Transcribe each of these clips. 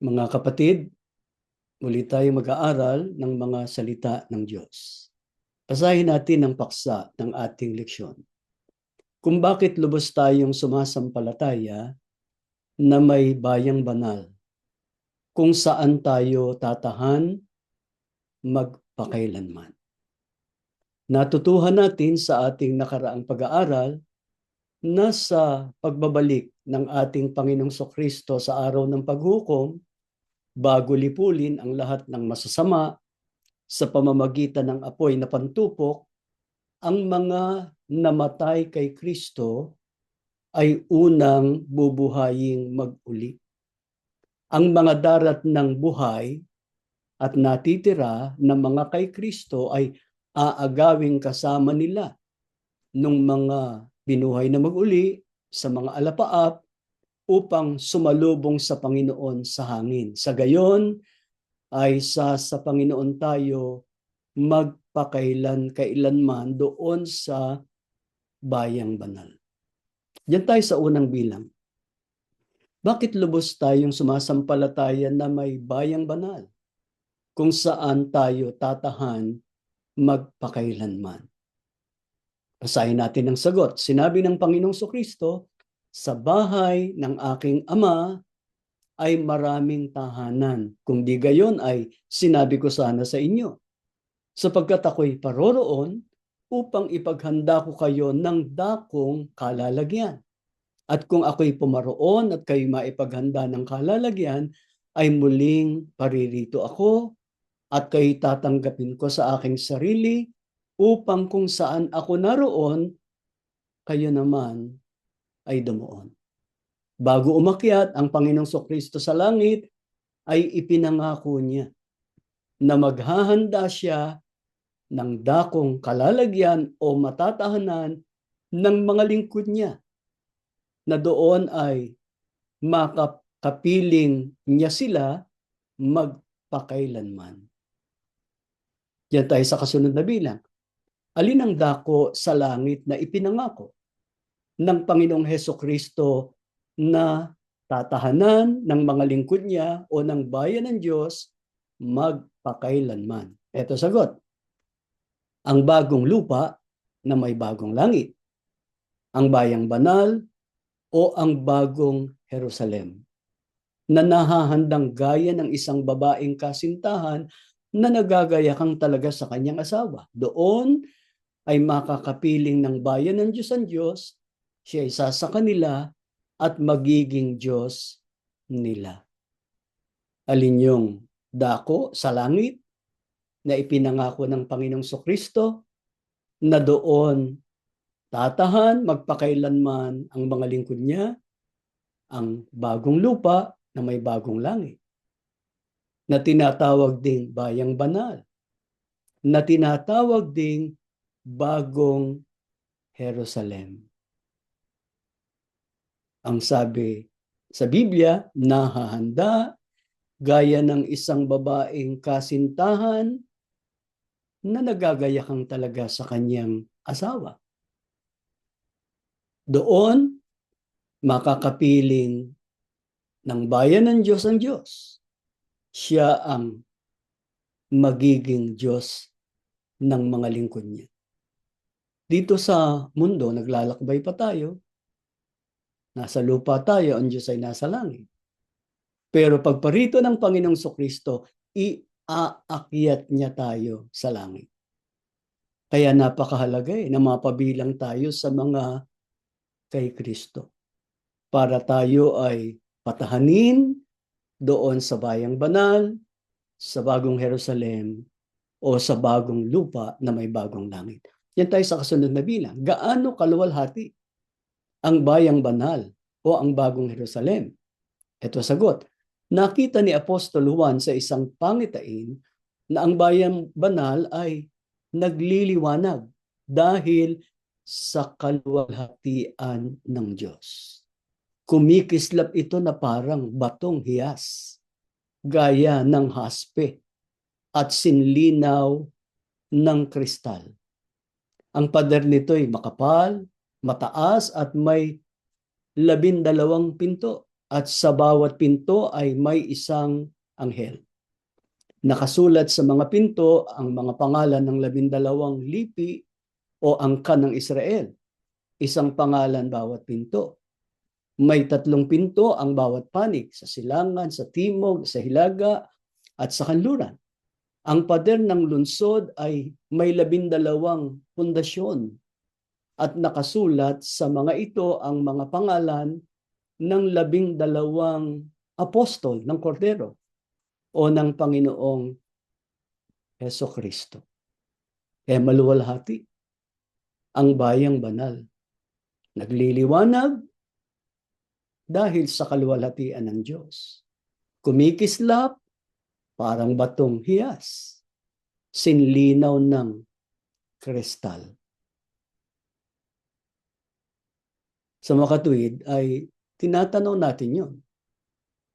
Mga kapatid, muli tayong mag-aaral ng mga salita ng Diyos. Basahin natin ang paksa ng ating leksyon. Kung bakit lubos tayong sumasampalataya na may bayang banal, kung saan tayo tatahan magpakailanman. Natutuhan natin sa ating nakaraang pag-aaral na sa pagbabalik ng ating Panginoong Kristo sa araw ng paghukom, bago lipulin ang lahat ng masasama sa pamamagitan ng apoy na pantupok, ang mga namatay kay Kristo ay unang bubuhayin mag-uli. Ang mga darat ng buhay at natitira na mga kay Kristo ay aagawing kasama nila nung mga binuhay na mag-uli sa mga alapaap upang sumalubong sa Panginoon sa hangin. Sa gayon ay sa Panginoon tayo magpakailanman doon sa bayang banal. Diyan tayo sa unang bilang. Bakit lubos tayong sumasampalataya na may bayang banal kung saan tayo tatahan magpakailanman? Basahin natin ang sagot. Sinabi ng Panginoong Kristo, sa bahay ng aking Ama ay maraming tahanan. Kung di gayon ay sinabi ko sana sa inyo, sapagkat ako'y paroroon upang ipaghanda ko kayo ng dakong kalalagyan. At kung ako'y pumaroon at kayo maipaghanda ng kalalagyan, ay muling paririto ako at kayo tatanggapin ko sa aking sarili upang kung saan ako naroon, kayo naman ay dumuon. Bago umakyat ang Panginoong Kristo sa langit, ay ipinangako niya na maghahanda siya ng dakong kalalagyan o matatahanan ng mga lingkod niya, na doon ay makapiling niya sila magpakailanman. Diyan tayo sa kasunod na bilang. Alin ang dako sa langit na ipinangako ng Panginoong Kristo na tatahanan ng mga lingkod niya o ng bayan ng Diyos magpakailanman? Ito sagot. Ang bagong lupa na may bagong langit, ang bayang banal o ang bagong Jerusalem, na nahahandang gaya ng isang babaeng kasintahan na nagagayakang talaga sa kanyang asawa. Doon ay makakapiling ng bayan ng Diyos ang Diyos, siya isa sa kanila at magiging Diyos nila. Alin yung dako sa langit na ipinangako ng Panginoong Kristo, na doon tatahan magpakailanman ang mga lingkod niya, ang bagong lupa na may bagong langit, na tinatawag ding bayang banal, na tinatawag ding bagong Jerusalem. Ang sabi sa Biblia, nahahanda gaya ng isang babaeng kasintahan na nagagayakang talaga sa kanyang asawa. Doon, makakapiling ng bayan ng Diyos ang Diyos. Siya ang magiging Diyos ng mga lingkod niya. Dito sa mundo, naglalakbay pa tayo. Nasa lupa tayo, ang Diyos ay nasa langit. Pero pagparito ng Panginoong Kristo, iaakyat niya tayo sa langit. Kaya napakahalaga na mapabilang tayo sa mga kay Kristo, para tayo ay patahanin doon sa bayang banal, sa bagong Jerusalem, o sa bagong lupa na may bagong langit. Yan tayo sa kasunod na bilang. Gaano kaluwalhati ang bayang banal o ang bagong Jerusalem? Ito sagot. Nakita ni Apostol Juan sa isang pangitain na ang bayang banal ay nagliliwanag dahil sa kaluwalhatian ng Diyos. Kumikislap ito na parang batong hiyas, gaya ng haspe at sinlinaw ng kristal. Ang pader nito ay makapal, mataas at may 12 pinto. at sa bawat pinto ay may isang anghel. Nakasulat sa mga pinto ang mga pangalan ng 12 lipi o angkan ng Israel. Isang pangalan bawat pinto. May 3 pinto ang bawat panig, sa silangan, sa timog, sa hilaga, at sa kanluran. Ang pader ng lungsod ay may 12 pundasyon at nakasulat sa mga ito ang mga pangalan ng 12 apostol ng Kordero o ng Panginoong Hesukristo. Kaya maluwalhati ang bayang banal. Nagliliwanag dahil sa kaluwalhatian ng Diyos. Kumikislap parang batong hiyas, sinlinaw ng kristal. Sa makatuwid ay tinatanaw natin yon.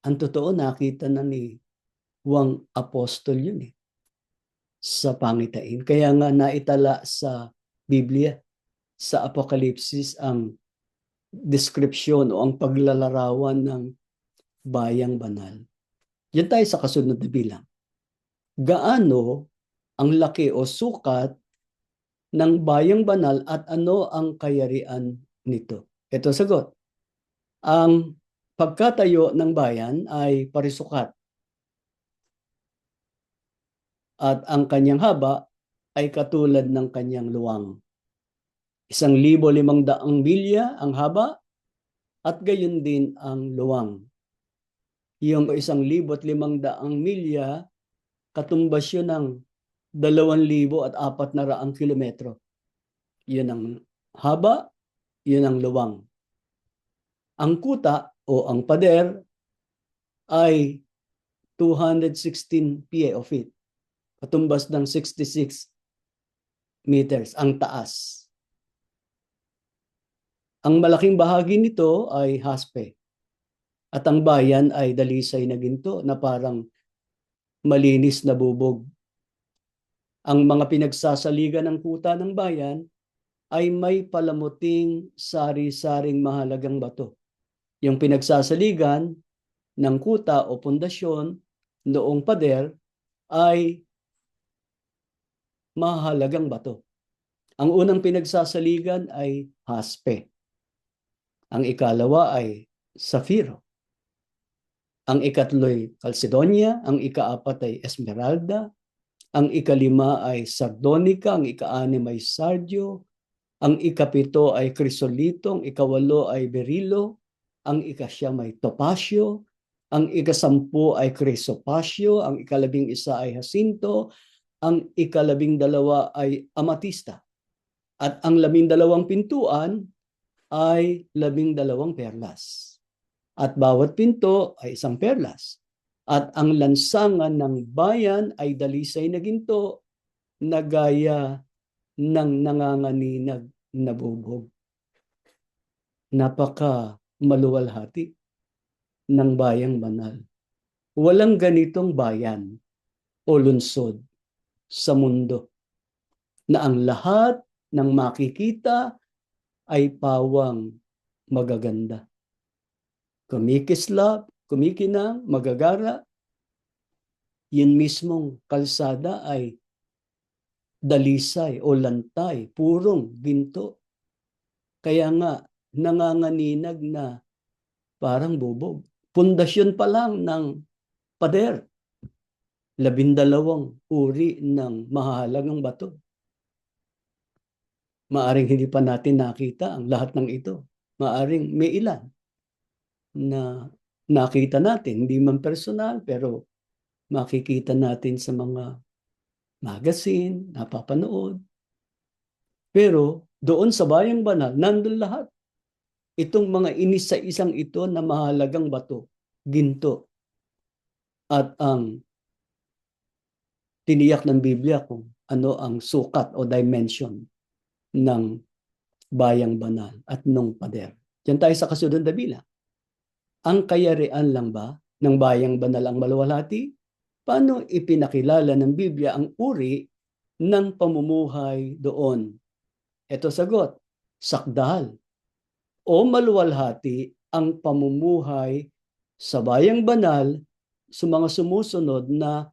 Ang totoo, nakita na ni Juan Apostol yun sa pangitain. Kaya nga naitala sa Biblia, sa Apokalipsis, ang deskripsyon o ang paglalarawan ng bayang banal. Yan tayo sa kasunod na bilang. Gaano ang laki o sukat ng bayang banal at ano ang kayarian nito? Ito sagot. Ang pagkatayo ng bayan ay parisukat at ang kanyang haba ay katulad ng kanyang luwang. 1,500 milya ang haba at gayon din ang luwang. Yung 1,500 milya, katumbas yun ng 2,400 kilometro. Yun ang haba, yun ang luwang. Ang kuta o ang pader ay 216 pie o feet. Katumbas ng 66 meters ang taas. Ang malaking bahagi nito ay haspe. At ang bayan ay dalisay na ginto na parang malinis na bubog. Ang mga pinagsasaligan ng kuta ng bayan ay may palamuting sari-saring mahalagang bato. Yung pinagsasaligan ng kuta o pundasyon noong pader ay mahalagang bato. Ang unang pinagsasaligan ay haspe. Ang ikalawa ay safiro. Ang ikatlo'y calcedonia, ang ikaapat ay esmeralda, ang ikalima ay sardonica, ang ikaanim ay sardio, ang ikapito ay krisolito, ang ikawalo ay berilo, ang ikasyam ay topasyo, ang ikasampu ay crisopasyo, ang ikalabing-1 ay jacinto, ang ikalabing-2 ay amatista. At ang 12 pintuan ay 12 perlas. At bawat pinto ay 1 perlas. At ang lansangan ng bayan ay dalisay na ginto na gaya ng nanganganinag na bubog. Napaka maluwalhati ng bayang banal. Walang ganitong bayan o lungsod sa mundo na ang lahat ng makikita ay pawang magaganda. Kumikislap, kumikinang, magagara. Yun mismong kalsada ay dalisay o lantay, purong ginto. Kaya nga, nanganganinag na parang bubog. Pundasyon pa lang ng pader. 12 uri ng mahalagang bato. Maaring hindi pa natin nakita ang lahat ng ito. Maaring may ilan na nakita natin, hindi man personal, pero makikita natin sa mga magazine, napapanood. Pero doon sa bayang banal, nandun lahat. Itong mga inisa-isang ito na mahalagang bato, ginto. At ang tiniyak ng Biblia kung ano ang sukat o dimension ng bayang banal at nung pader. Diyan tayo sa kasunod na bilang. Ang kayarian lang ba ng bayang banal ang maluwalhati? Paano ipinakilala ng Biblia ang uri ng pamumuhay doon? Ito sagot, sakdal o maluwalhati ang pamumuhay sa bayang banal, sa mga sumusunod na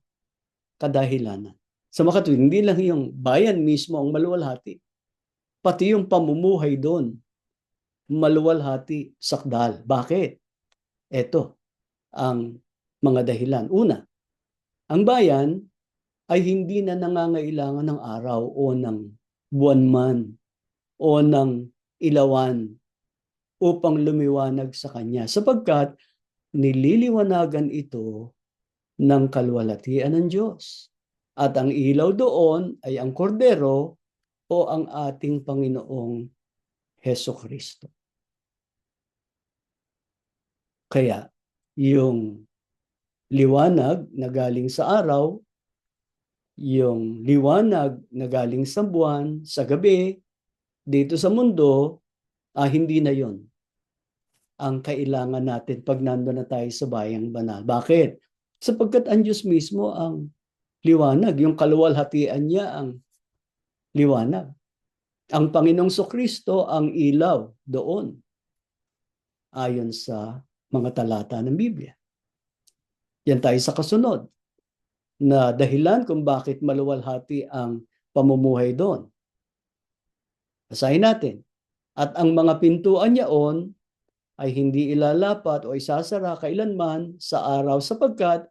kadahilanan. Sa mga katuwid, hindi lang yung bayan mismo ang maluwalhati, pati yung pamumuhay doon, maluwalhati, sakdal. Bakit? Ito ang mga dahilan. Una, ang bayan ay hindi na nangangailangan ng araw o ng buwan man o ng ilawan upang lumiwanag sa kanya, sapagkat nililiwanagan ito ng kalwalhatian ng Diyos. At ang ilaw doon ay ang kordero o ang ating Panginoong Heso Kristo. Kaya yung liwanag na galing sa araw, yung liwanag na galing sa buwan, sa gabi, dito sa mundo, hindi na yon ang kailangan natin pag nandun na tayo sa bayang banal. Bakit? Sapagkat ang Diyos mismo ang liwanag, yung kaluwalhatian niya ang liwanag. Ang Panginoong Kristo ang ilaw doon, ayon sa mga talata ng Biblia. Yan tayo sa kasunod na dahilan kung bakit maluwalhati ang pamumuhay doon. Basahin natin. At ang mga pintuan niyaon ay hindi ilalapat o isasara kailanman sa araw, sapagkat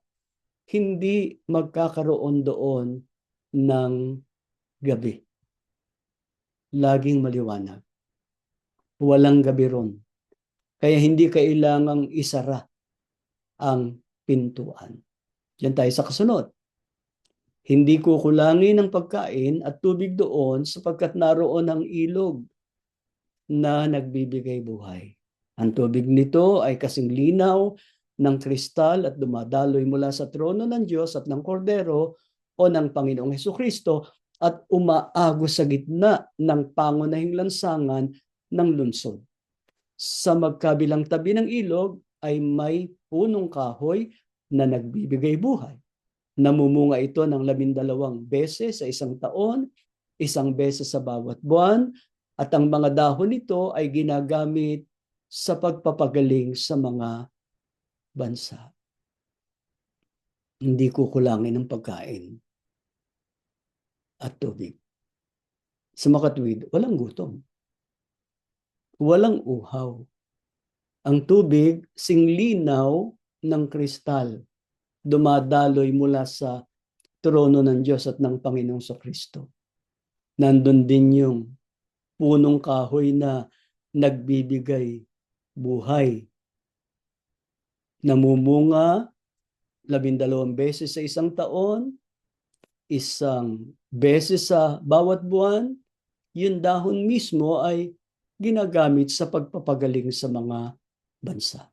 hindi magkakaroon doon ng gabi. Laging maliwanag. Walang gabi ron. Kaya hindi kailangang isara ang pintuan. Diyan tayo sa kasunod. Hindi kukulangin ng pagkain at tubig doon, sapagkat naroon ang ilog na nagbibigay buhay. Ang tubig nito ay kasing linaw ng kristal at dumadaloy mula sa trono ng Diyos at ng Kordero o ng Panginoong Hesukristo at umaagos sa gitna ng pangunahing lansangan ng lungsod. Sa magkabilang tabi ng ilog ay may punong kahoy na nagbibigay buhay. Namumunga ito ng 12 beses sa isang taon, 1 beses sa bawat buwan, at ang mga dahon nito ay ginagamit sa pagpapagaling sa mga bansa. Hindi kukulangin ng pagkain at tubig. Sa makatuwid, walang gutom. Walang uhaw. Ang tubig, singlinaw ng kristal, dumadaloy mula sa trono ng Diyos at ng Panginoong Kristo. Nandun din yung punong kahoy na nagbibigay buhay. Namumunga 12 beses sa isang taon, 1 beses sa bawat buwan. Yung dahon mismo ay ginagamit sa pagpapagaling sa mga bansa.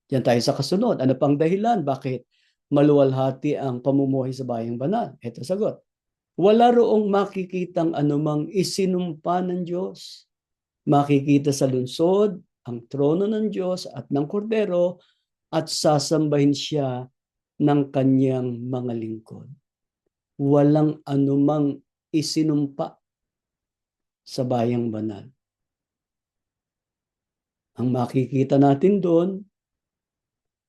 Yan tayo sa kasunod. Ano pang dahilan? Bakit maluwalhati ang pamumuhay sa bayang banal? Ito sagot. Wala roong makikitang anumang isinumpa ng Diyos. Makikita sa lungsod ang trono ng Diyos at ng Kordero at sasambahin siya ng kanyang mga lingkod. Walang anumang isinumpa sa bayang banal. Ang makikita natin doon,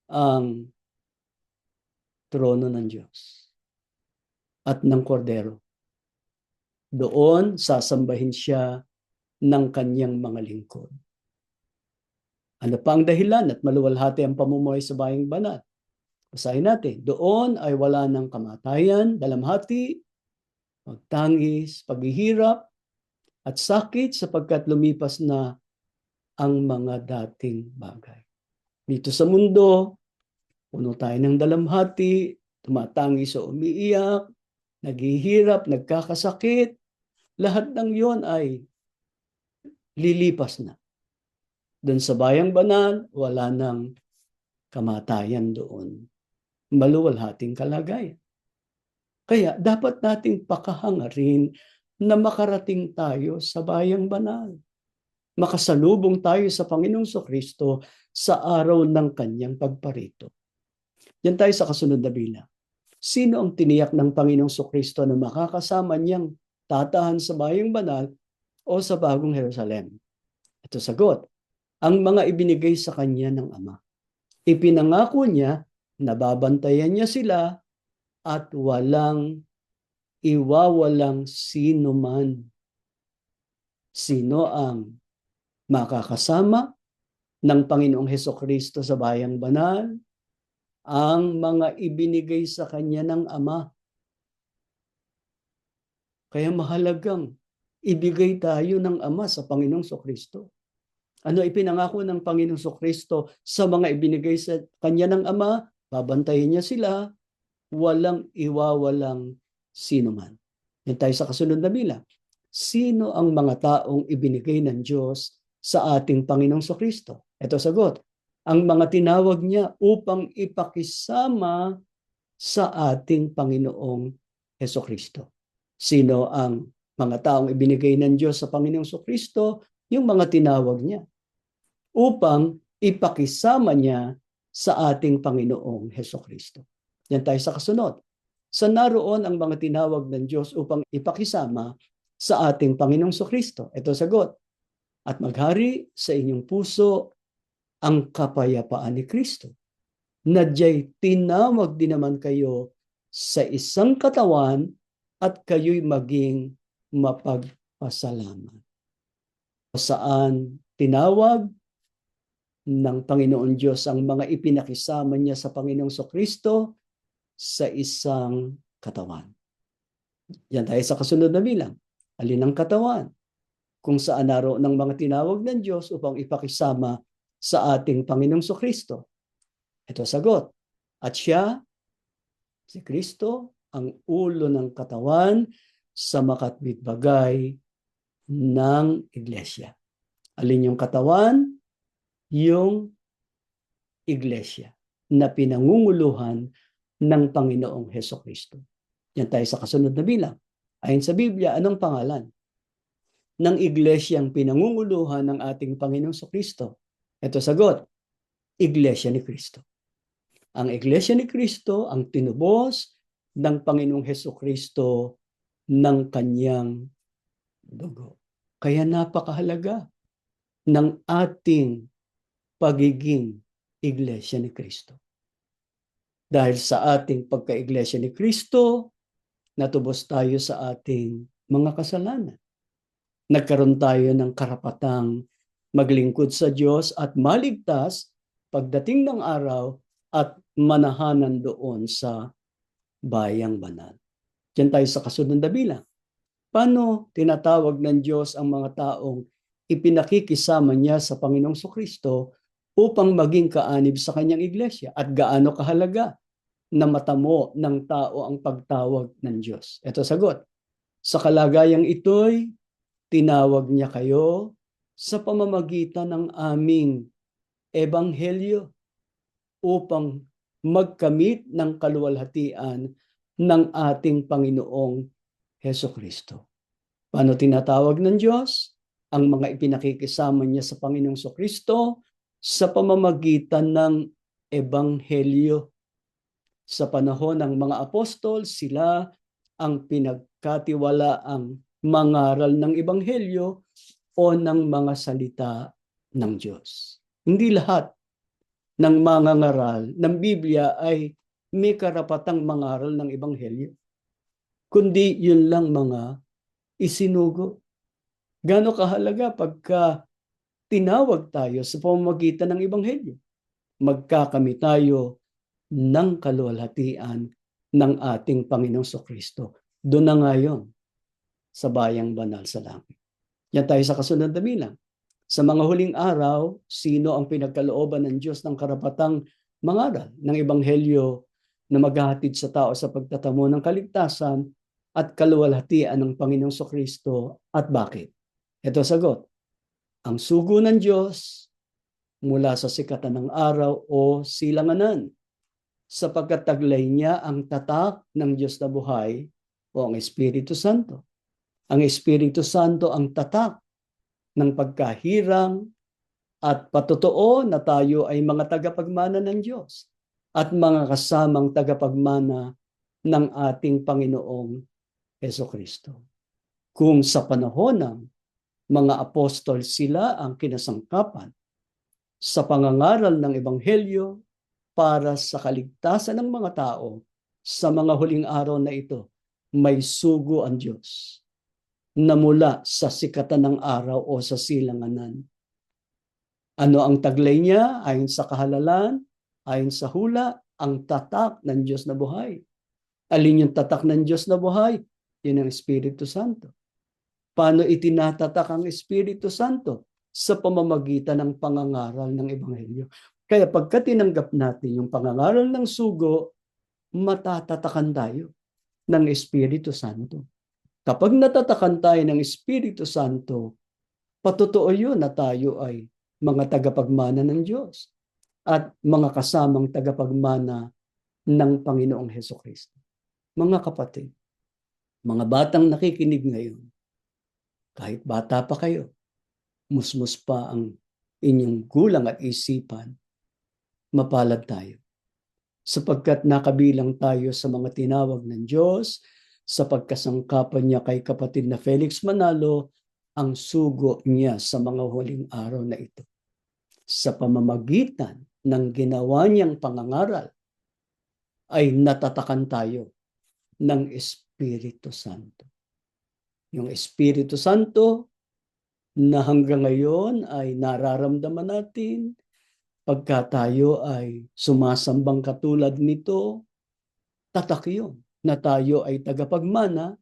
ang trono ng Diyos at ng Kordero. Doon sasambahin siya ng kanyang mga lingkod. Ano pa ang dahilan at maluwalhati ang pamumuhay sa bayang banal? Basahin natin. Doon ay wala ng kamatayan, dalamhati, pagtangis, paghihirap, at sakit, sapagkat lumipas na ang mga dating bagay. Dito sa mundo, puno tayo ng dalamhati, tumatangis o umiiyak, naghihirap, nagkakasakit. Lahat ng yon ay lilipas na. Doon sa bayang banal, wala nang kamatayan doon. Maluwalhating kalagayan. Kaya dapat nating pakahangarin na makarating tayo sa bayang banal. Makasalubong tayo sa Panginoong Kristo sa araw ng kanyang pagparito. Yan tayo sa kasunod na bilang. Sino ang tiniyak ng Panginoong Kristo na makakasama niyang tatahan sa bayang banal o sa bagong Jerusalem? Ito sagot. ang mga ibinigay sa kanya ng Ama. Ipinangako niya na babantayan niya sila at walang iwawalang sino man. Sino ang makakasama ng Panginoong Hesukristo sa bayang banal? Ang mga ibinigay sa kanya ng Ama. Kaya mahalagang ibigay tayo ng Ama sa Panginoong Hesukristo. Ano ipinangako ng Panginoong Hesukristo sa mga ibinigay sa kanya ng Ama? Babantayan niya sila, walang iwawalang sino man. Yan tayo sa kasunod na bilang. Sino ang mga taong ibinigay ng Diyos sa ating Panginoong Hesukristo? Ito sagot. Ang mga tinawag niya upang ipakisama sa ating Panginoong Hesukristo. Sino ang mga taong ibinigay ng Diyos sa Panginoong Hesukristo? Yung mga tinawag niya upang ipakisama niya sa ating Panginoong Hesukristo. Yan tayo sa kasunod. Sa naroon ang mga tinawag ng Diyos upang ipakisama sa ating Panginoong Hesukristo. Ito sagot. At maghari sa inyong puso ang kapayapaan ni Kristo. Nadya'y tinawag din naman kayo sa isang katawan at kayo'y maging mapagpasalamat. Saan tinawag ng Panginoon Diyos ang mga ipinakisama niya sa Panginoong Hesukristo sa isang katawan. Yan tayo sa kasunod na bilang. Alin ang katawan? Kung saan naroon ng mga tinawag ng Diyos upang ipakisama sa ating Panginoong Hesukristo. Ito sagot. At siya, si Kristo, ang ulo ng katawan sa makatwid bagay ng iglesia. Alin yung katawan? Yung iglesia na pinangunguluhan ng Panginoong Hesukristo. Yan tayo sa kasunod na bilang. Ayon sa Biblia, anong pangalan ng iglesyang pinangunguluhan ng ating Panginoong Hesukristo? Ito sagot, Iglesia ni Kristo. Ang Iglesia ni Kristo ang tinubos ng Panginoong Hesukristo ng kanyang dugo. Kaya napakahalaga ng ating pagiging Iglesia ni Kristo. Dahil sa ating pagka-Iglesia ni Kristo, natubos tayo sa ating mga kasalanan. Nagkaroon tayo ng karapatang maglingkod sa Diyos at maligtas pagdating ng araw at manahanan doon sa bayang banal. Diyan tayo sa kasunod na bilang. Paano tinatawag ng Diyos ang mga taong ipinakikisama niya sa Panginoong Hesukristo upang maging kaanib sa kanyang iglesia? At gaano kahalaga na matamo ng tao ang pagtawag ng Diyos? Ito sagot. Sa kalagayang ito'y tinawag niya kayo sa pamamagitan ng aming ebanghelyo upang magkamit ng kaluwalhatian ng ating Panginoong Hesukristo. Paano tinatawag ng Diyos ang mga ipinakikisama niya sa Panginoong Hesukristo? Sa pamamagitan ng ebanghelyo. Sa panahon ng mga apostol, sila ang pinagkatiwalaang mangaral ng ebanghelyo o ng mga salita ng Diyos. Hindi lahat ng mga ngaral ng Biblia ay may karapatang mangaral ng ebanghelyo, kundi yun lang mga isinugo. Gaano kahalaga pagka tinawag tayo sa pamamagitan ng ebanghelyo? Magkakamit tayo ng kaluwalhatian ng ating Panginoong Hesukristo. Doon na ngayon sa bayang banal sa langit. Yan tayo sa kasunod na bilang. Sa mga huling araw, sino ang pinagkalooban ng Diyos ng karapatang mangaral ng ebanghelyo na maghahatid sa tao sa pagtatamo ng kaligtasan at kaluwalhatian ng Panginoong Hesukristo, at bakit? Ito sagot. Ang sugo ng Diyos mula sa sikatan ng araw o silanganan, sapagkat taglay niya ang tatak ng Diyos na buhay o ang Espiritu Santo. Ang Espiritu Santo ang tatak ng pagkahirang at patotoo na tayo ay mga tagapagmana ng Diyos at mga kasamang tagapagmana ng ating Panginoong Hesukristo. Kung sa panahon ng mga apostol sila ang kinasangkapan sa pangangaral ng Ebanghelyo para sa kaligtasan ng mga tao sa mga huling araw na ito. May sugo ang Diyos na mula sa sikatan ng araw o sa silanganan. Ano ang taglay niya? Ayon sa kahalalan, ayon sa hula, ang tatak ng Diyos na buhay. Alin yung tatak ng Diyos na buhay? Yun ang Espiritu Santo. Paano itinatatak ang Espiritu Santo? Sa pamamagitan ng pangangaral ng Ebanghelyo. Kaya pagka tinanggap natin yung pangangaral ng sugo, matatatakan tayo ng Espiritu Santo. Kapag natatakan tayo ng Espiritu Santo, patotoo yun na tayo ay mga tagapagmana ng Diyos at mga kasamang tagapagmana ng Panginoong Hesukristo. Mga kapatid, mga batang nakikinig ngayon, kahit bata pa kayo, musmus pa ang inyong gulang at isipan, mapalad tayo. Sapagkat nakabilang tayo sa mga tinawag ng Diyos, sa pagkasangkapan niya kay kapatid na Felix Manalo, ang sugo niya sa mga huling araw na ito. Sa pamamagitan ng ginawa niyang pangangaral, ay natatakan tayo ng Espiritu Santo. Yung Espiritu Santo na hanggang ngayon ay nararamdaman natin pagka tayo ay sumasambang katulad nito, tatak yun na tayo ay tagapagmana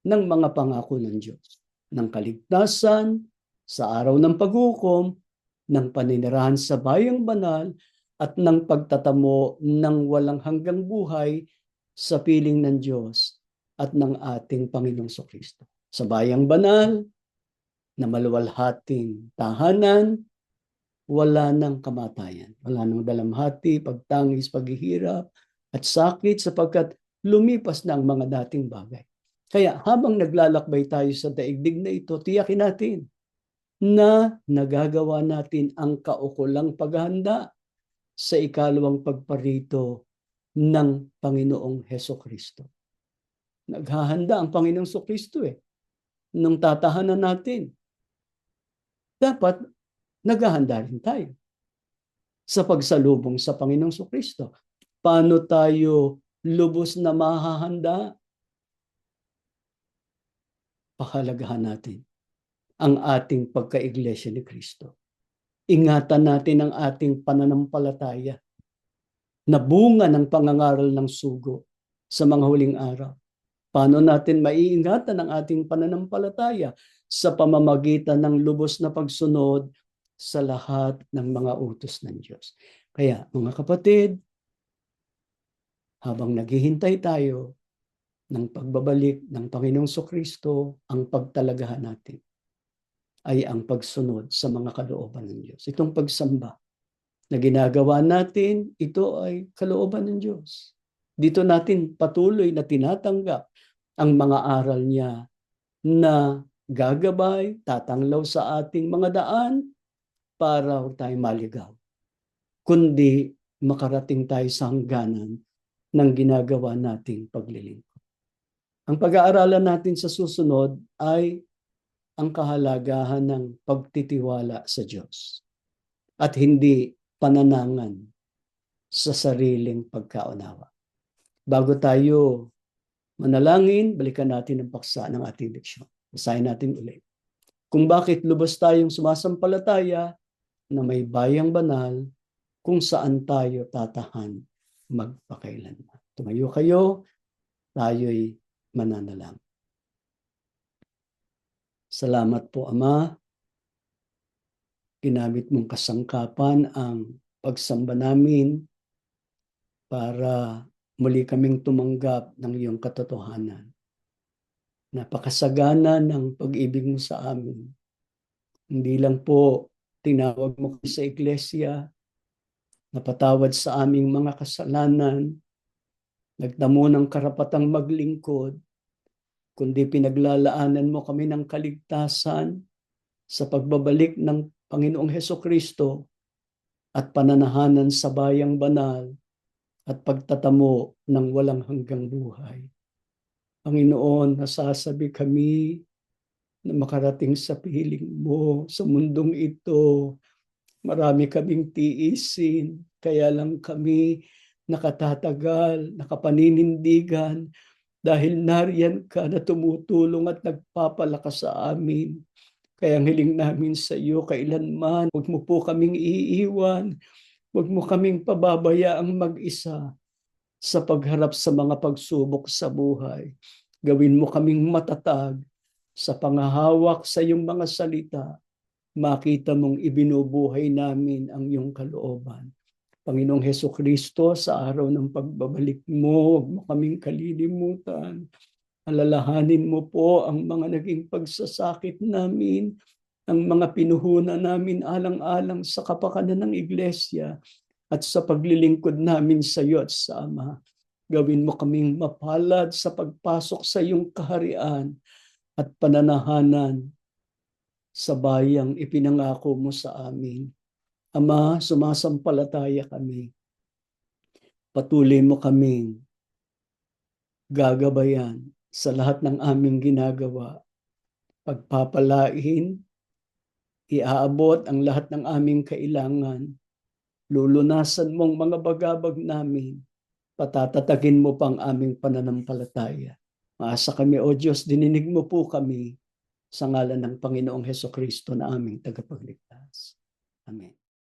ng mga pangako ng Diyos, ng kaligtasan, sa araw ng paghukom, ng paninirahan sa bayang banal, at ng pagtatamo ng walang hanggang buhay sa piling ng Diyos at ng ating Panginoong Kristo. Sa bayang banal, na maluwalhating tahanan, wala nang kamatayan, wala nang dalamhati, pagtangis, paghihirap, at sakit sapagkat lumipas na ang mga dating bagay. Kaya habang naglalakbay tayo sa daigdig na ito, tiyakin natin na nagagawa natin ang kaukulang paghahanda sa ikalawang pagparito ng Panginoong Hesukristo. Naghahanda ang Panginoong Hesukristo nung tatahanan natin. Dapat naghahanda rin tayo sa pagsalubong sa Panginoong Hesukristo. Paano tayo lubos na mahahanda? Pahalagahan natin ang ating pagka-iglesia ni Kristo. Ingatan natin ang ating pananampalataya na bunga ng pangangaral ng sugo sa mga huling araw. Paano natin maiingatan ang ating pananampalataya? Sa pamamagitan ng lubos na pagsunod sa lahat ng mga utos ng Diyos. Kaya mga kapatid, habang naghihintay tayo ng pagbabalik ng Panginoong Kristo, ang pagtalagahan natin ay ang pagsunod sa mga kalooban ng Diyos. Itong pagsamba na ginagawa natin, ito ay kalooban ng Diyos. Dito natin patuloy na tinatanggap ang mga aral niya na gagabay, tatanglaw sa ating mga daan para huwag tayo maligaw, kundi makarating tayo sa hangganan ng ginagawa nating paglilingkod. Ang pag-aaralan natin sa susunod ay ang kahalagahan ng pagtitiwala sa Diyos at hindi pananangan sa sariling pagkaunawa. Bago tayo manalangin, balikan natin ang paksa ng ating leksyon. Basahin natin ulit. Kung bakit lubos tayong sumasampalataya na may bayang banal kung saan tayo tatahan magpakailanman. Tumayo kayo, tayo'y mananalangin. Salamat po, Ama. Ginamit mong kasangkapan ang pagsamba namin para muli kaming tumanggap ng iyong katotohanan. Napakasagana ng pag-ibig mo sa amin. Hindi lang po tinawag mo sa iglesia, napatawad sa aming mga kasalanan, nagdamo ng karapatang maglingkod, kundi pinaglalaanan mo kami ng kaligtasan sa pagbabalik ng Panginoong Hesukristo at pananahanan sa bayang banal at pagtatamo ng walang hanggang buhay. Panginoon, nasasabi kami na makarating sa piling mo sa mundong ito Marami kaming tiisin, kaya lang kami nakatatagal, nakapaninindigan, dahil nariyan ka na tumutulong at nagpapalakas sa amin. Kaya ang hiling namin sa iyo kailanman, huwag mo po kaming iiwan, huwag mo kaming pababayaang mag-isa sa pagharap sa mga pagsubok sa buhay. Gawin mo kaming matatag sa panghahawak sa iyong mga salita. Makita mong ibinubuhay namin ang iyong kalooban. Panginoong Hesukristo, sa araw ng pagbabalik mo, huwag mo kaming kalilimutan. Alalahanin mo po ang mga naging pagsasakit namin, ang mga pinuhunan namin alang-alang sa kapakanan ng iglesia at sa paglilingkod namin sa iyo at sa Ama. Gawin mo kaming mapalad sa pagpasok sa iyong kaharian at pananahanan sa bayang ipinangako mo sa amin. Ama, sumasampalataya kami. Patuloy mo kaming gagabayan sa lahat ng aming ginagawa. Pagpapalain, iaabot ang lahat ng aming kailangan. Lulunasan mong mga bagabag namin. Patatatagin mo pang aming pananampalataya. Maasa kami, O Diyos, dininig mo po kami sa ngalan ng Panginoong Hesukristo na aming tagapagligtas. Amen.